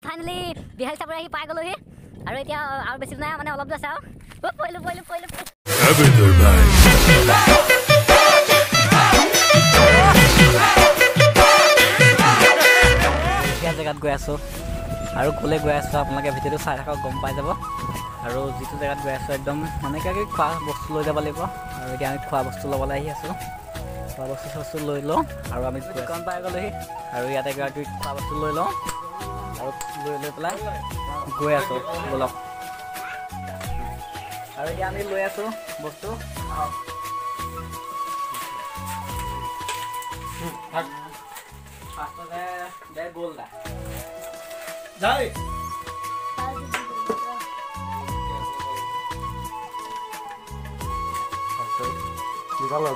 Finally বিহাল চাপৰি আহি পাই গ'লোহি আৰু এতিয়া আৰু বেছি নাই মানে অলপ আছে আৰু পৰিলোঁ এতিয়া জেগাত গৈ আছোঁ আৰু ক'লে গৈ আছোঁ আপোনালোকে ভিডিঅ'টো চাই থাকক গম পাই যাব আৰু যিটো জেগাত গৈ আছোঁ একদম মানে কিবাকিবি খোৱা বস্তু লৈ যাব লাগিব আৰু এতিয়া আমি খোৱা বস্তু ল'বলৈ আহি আছোঁ খোৱা বস্তু লৈ লওঁ আৰু আমি দোকান পাই গ'লোহি আৰু ইয়াতে কিবাকিবি খোৱা বস্তু লৈ লওঁ আৰু লৈ পেলাই গৈ আছোঁ ব'লক আৰু এতিয়া আমি লৈ আছোঁ বস্তু ফাৰ্ষ্টতে গ'ল যায়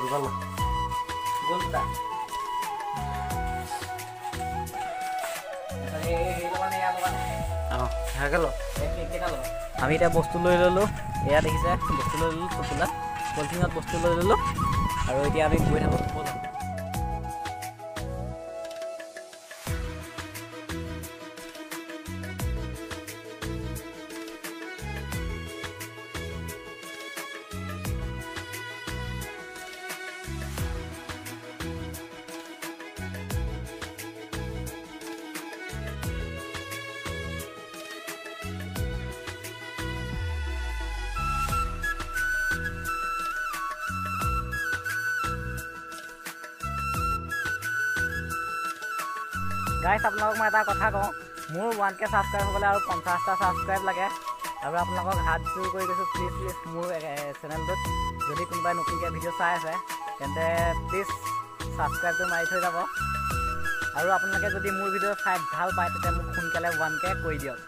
দোকান গ'ল আমি এতিয়া বস্তু লৈ ল'লোঁ এয়া দেখিছে বস্তু লৈ ল'লোঁ টোপোলা পলিথিনত বস্তু লৈ ল'লোঁ আৰু এতিয়া আমি গৈ থাকোঁ গাইছ আপোনালোকক মই এটা কথা কওঁ মোৰ 1K ছাবস্ক্ৰাইব হ'বলৈ আৰু 50টা ছাবস্ক্ৰাইব লাগে আৰু আপোনালোকক হাত জোৰ কৰি কৈছোঁ প্লিজ মোৰ চেনেলটোত যদি কোনোবাই নতুনকৈ ভিডিঅ' চাই আছে তেন্তে প্লিজ ছাবস্ক্ৰাইবটো মাৰি থৈ যাব আৰু আপোনালোকে যদি মোৰ ভিডিঅ' চাই ভাল পায় তেতিয়া মোক সোনকালে 1K কৰি দিয়ক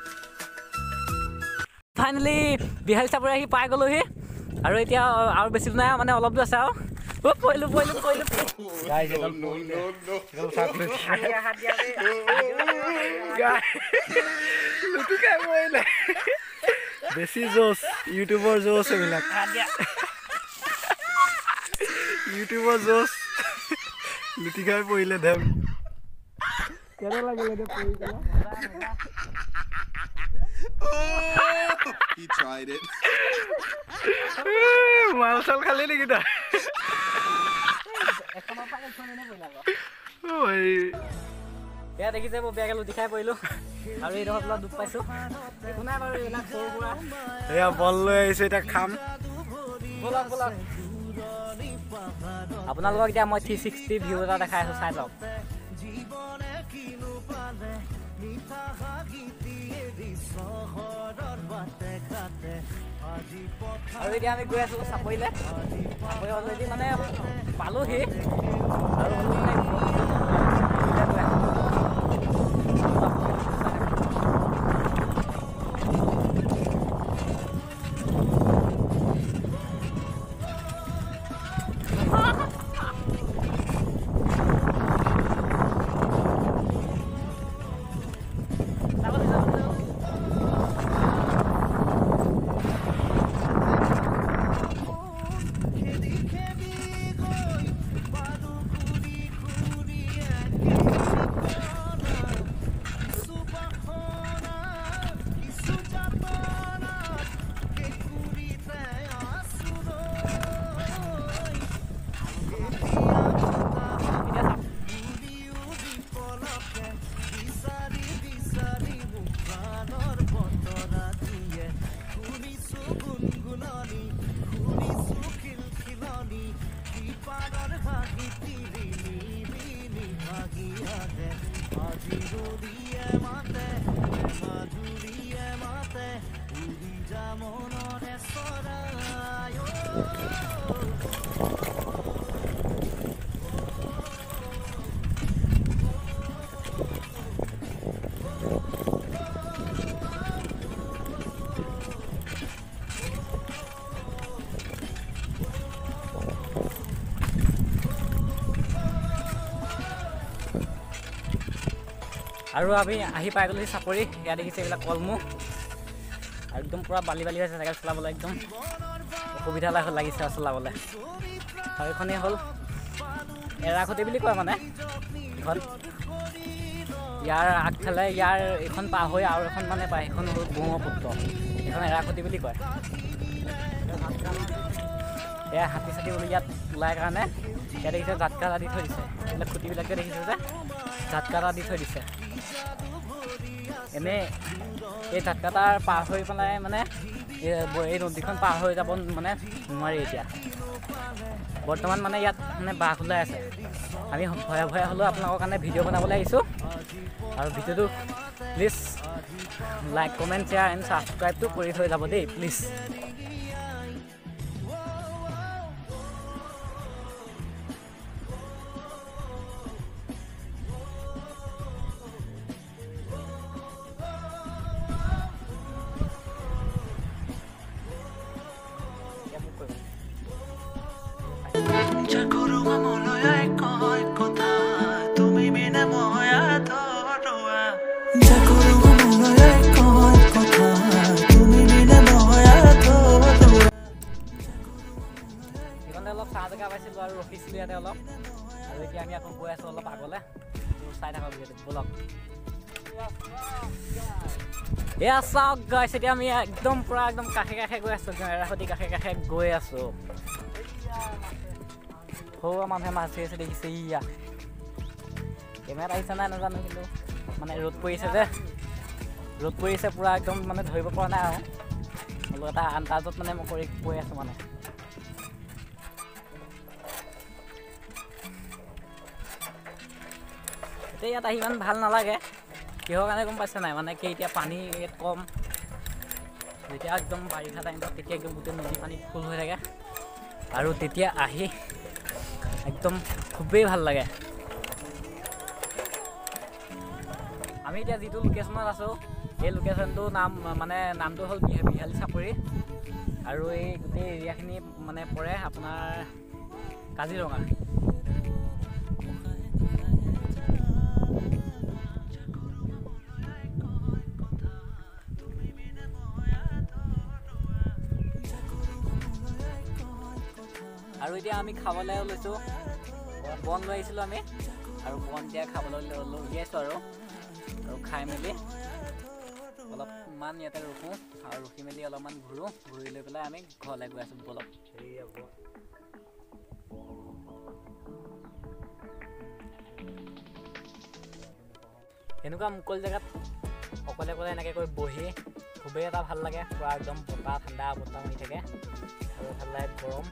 ফাইনেলি বিহালী চাপৰি আহি পাই গ'লোহি আৰু এতিয়া আৰু বেছি নাই মানে অলপ দূৰ আছে আৰু পৰিলোঁ বেছি জোচ ইউটিউবৰ জোচ এইবিলাক ইউটিউবৰ জোচ লুটি খাই পৰিলে ধেম কেনে লাগিলে পৰি মাল চাল খালি নেকি তই এয়া দেখিছে মই বেয়াকে লুটি খাই পৰিলোঁ আৰু এইডোখৰ অলপ দুখ পাইছোঁ একো নাই বাৰু এইবিলাক সৰু সুৰা এয়া বল লৈ আহিছোঁ এতিয়া খাম ব'লক আপোনালোকক এতিয়া মই 360 ভিউ এটা দেখাই আছোঁ চাই লওক আৰু এতিয়া আমি গৈ আছোঁ চাপৰিলে চাপৰি অলৰেডি মানে পালোহি আৰু আৰু আমি আহি পাই গ'লো চাপৰি এয়া দেখিছে এইবিলাক কলমু একদম পুৰা বালি হৈছে চাইকেল চলাবলৈ একদম অসুবিধা লাগিছে চলাবলৈ আৰু এইখনেই হ'ল এৰাখুটি বুলি কয় মানে এখন ইয়াৰ আগফালে ইয়াৰ এখন পাৰ হৈ আৰু এখন মানে পায়, সেইখন হ'ল ব্ৰহ্মপুত্ৰ, সেইখন এৰাকুটি বুলি কয়। এয়া হাতী চাতি বুলি ইয়াত ওলাই কাৰণে ইয়াত দেখিছে জাতকাটা দি থৈ দিছে, এইবিলাক খুঁটিবিলাকে দেখিছে যে জাতকাটা দি থৈ দিছে। এনেই এই জাতকাটাৰ পাৰ হৈ পেলাই মানে এই নদীখন পাৰ হৈ যাব মানে নোৱাৰি এতিয়া। বৰ্তমান মানে ইয়াত মানে বাঘ ওলাই আছে। আমি ভয়ে ভয়ে হ'লেও আপোনালোকৰ কাৰণে ভিডিঅ' বনাবলৈ আহিছোঁ। আৰু ভিডিঅ'টো please like comment share and ছাবস্ক্ৰাইবটো কৰি থৈ যাব দেই প্লিজ। অলপ চাহ জেগা পাইছিলোঁ আৰু ৰখিছিলোঁ ইয়াতে অলপ, আৰু এতিয়া আমি আকৌ গৈ আছোঁ অলপ আগলৈ, চাই থাকক ভিডিঅ'টো ব'লক। এয়া চাওক গাইছ, এতিয়া আমি একদম পূৰা একদম কাষে কাষে গৈ আছোঁ, এৰাকুটি কাষে কাষে গৈ আছোঁ। সৰু মানুহে মাছ ধৰি আছে দেখিছে। ইয়া কেমেৰাত আহিছে নাই নাজানো, কিন্তু মানে ৰ'দ পৰিছে যে, ৰ'দ পৰিছে পূৰা একদম মানে ধৰিব পৰা নাই আৰু, হ'লেও এটা আন্দাজত মানে মই কৰি গৈ আছোঁ মানে। এতিয়া ইয়াত আহি ইমান ভাল নালাগে, কিহৰ কাৰণে গম পাইছে নাই, মানে কি এতিয়া পানী ইয়াত কম, যেতিয়া একদম বাৰিষা টাইমত তেতিয়া একদম গোটেই নদী পানী ফুল হৈ থাকে, আৰু তেতিয়া আহি একদম খুবেই ভাল লাগে। আমি এতিয়া যিটো লোকেশ্যনত আছোঁ, এই লোকেশ্যনটোৰ নামটো হ'ল বিহালী চাপৰি, আৰু এই গোটেই এৰিয়াখিনি মানে পৰে আপোনাৰ কাজিৰঙা। আৰু এতিয়া আমি খাবলৈ লৈছোঁ, বন লৈ আহিছিলোঁ আমি, আৰু বন এতিয়া খাবলৈ উলিয়াইছোঁ আৰু খাই মেলি অলপমান ইয়াতে ৰখোঁ, আৰু ৰখি মেলি অলপমান ঘূৰোঁ, ঘূৰি লৈ পেলাই আমি ঘৰলৈ গৈ আছোঁ বলক। এনেকুৱা মুকলি জেগাত অকলে অকলে এনেকৈ কৰি বহি খুবেই এটা ভাল লাগে, পূৰা একদম বতাহ ঠাণ্ডা বতাহ মাৰি থাকে, আৰু ভাল লাগে গৰম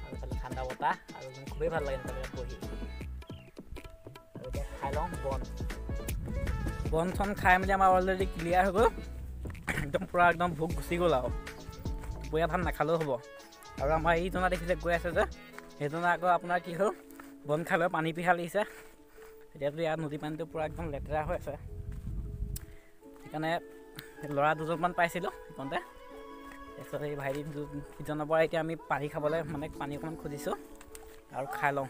আৰু এইফালে ঠাণ্ডা বতাহ, আৰু খুবেই ভাল লাগে এনেকুৱা জেগাত বহি। আৰু এতিয়া খাই লওঁ বন চন খাই মেলি আমাৰ অলৰেডি ক্লিয়াৰ হৈ গ'ল, একদম পূৰা একদম ভোক গুচি গ'ল আৰু, দুপৰীয়া ভাত নাখালেও হ'ব। আৰু আমাৰ এইজনা দেখিছে গৈ আছে যে, সেইজনা আকৌ আপোনাৰ কি হ'ল, বন খালেও পানী পিহা লাগিছে, এতিয়াতো ইয়াত নদী পানীটো পূৰা একদম লেতেৰা হৈ আছে, সেইকাৰণে ল'ৰা দুজনমান পাইছিলোঁ সেইকণতে। তাৰপিছত এই ভাইটি সিজনৰ পৰা এতিয়া আমি পানী খাবলৈ মানে পানী অকণমান খুজিছোঁ আৰু খাই লওঁ।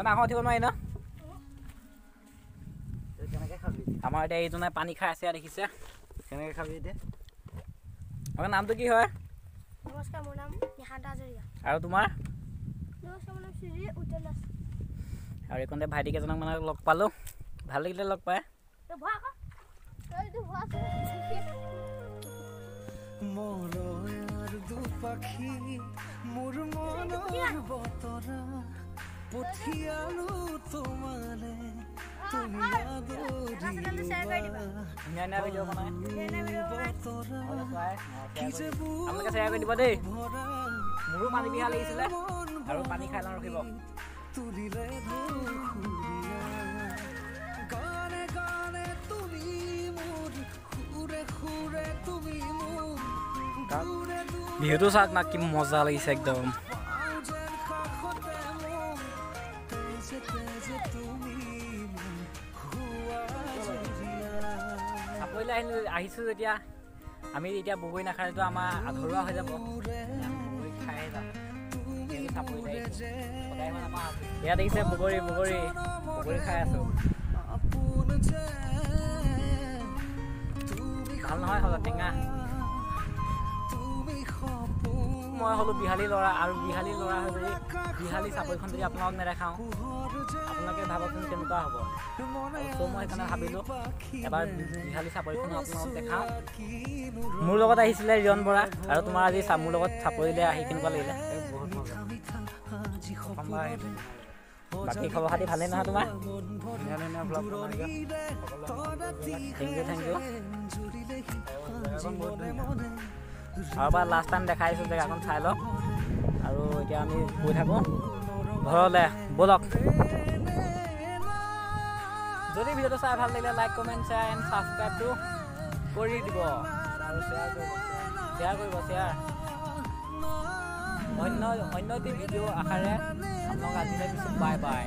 নাহ উঠিব নোৱাৰি ন, কেনেকৈ খাবি? আমাৰ এতিয়া এইজনে পানী খাই আছে দেখিছে, কেনেকৈ খাবি এতিয়া? আপোনাৰ নামটো কি হয়? নমস্কাৰ, মোৰ নাম নিশান্ত হাজৰিকা। আৰু তোমাৰ? নমস্কাৰ, মোৰ নাম শ্ৰী উজ্জ্বল দাস। আৰু এইকণতে ভাইটি কেইজনক মানে লগ পালোঁ, ভাল লাগিলে লগ পাই। ধুনীয়া ভিডিঅ' বনাই আপোনালোকে শ্বেয়াৰ কৰি দিব দেই। মোৰো পানী পিহা লাগিছিলে আৰু পানী খাই লওঁ, ৰখিব। বিহুটো চাওক না, কি মজা লাগিছে একদম। চাপৰিলৈ আহিছোঁ যেতিয়া আমি এতিয়া বগৰী নাখালেতো আমাৰ আধৰুৱা হৈ যাব, বগৰী খাই যাম। চাপৰিলৈ সদায় মানে আমাৰ ইয়াত দেখিছে বগৰী বগৰী বগৰী খাই আছোঁ। ভাল নহয় সজা টেঙা। মই হ'লোঁ বিহালী ল'ৰা আৰু বিহালী ল'ৰা হৈ যদি বিহালী চাপৰিখন যদি আপোনালোক নেদেখাওঁ আপোনালোকে ভাবকচোন কেনেকুৱা হ'ব। চ' মই সেইকাৰণে ভাবিলোঁ এবাৰ বিহালী চাপৰিখনো আপোনালোক দেখাওঁ। মোৰ লগত আহিছিলে ৰিয়ন বৰা আৰু তোমাৰ আজি মোৰ লগত চাপৰিলৈ আহি কেনেকুৱা লাগিলে? বহুত মজা প্ৰথমবাৰ আহিলোঁ। বাকী খবৰ খাতি ভালেই নহয় তোমাৰ? ধুনীয়া ধুনীয়া ব্লগ বনাইছা থেংক ইউ জেগাখন বহুত ধুনীয়া। আৰু এবাৰ লাষ্ট টাইম দেখাইছোঁ জেগাখন চাই লওক আৰু এতিয়া আমি গৈ থাকোঁ ঘৰলৈ ব'লক। যদি ভিডিঅ'টো চাই ভাল লাগিলে লাইক কমেণ্ট শ্বেয়াৰ এণ্ড ছাবস্ক্ৰাইবটো কৰি দিব আৰু শ্বেয়াৰ কৰিব অন্য এটি ভিডিঅ' আশাৰে আপোনালোক আজিলৈ দিছোঁ বাই বাই।